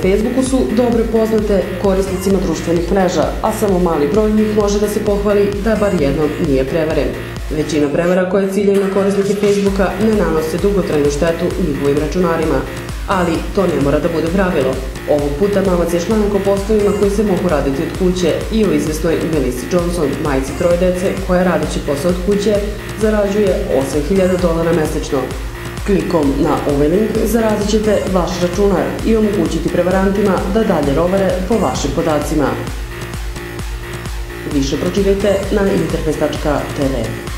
Facebooku su dobro poznate korisnicima društvenih mreža, a samo mali broj njih može da se pohvali da bar jednom nije prevaren. Većina prevara koje ciljaju na korisnike Facebooka ne nanose dugotrajnu štetu njihovim računarima, ali to ne mora da bude pravilo. Ovog puta mamac je šmanko poslovima koji se mogu raditi od kuće i o izvesnoj Melissa Johnson, majci troje dece, koja radeći posao od kuće zarađuje $8.000 mesečno. Klikom na ovaj link zarazit ćete vaš računar i omogućiti prevarantima da dalje rovare po vašim podacima. Više pročitajte na interfejs.tv.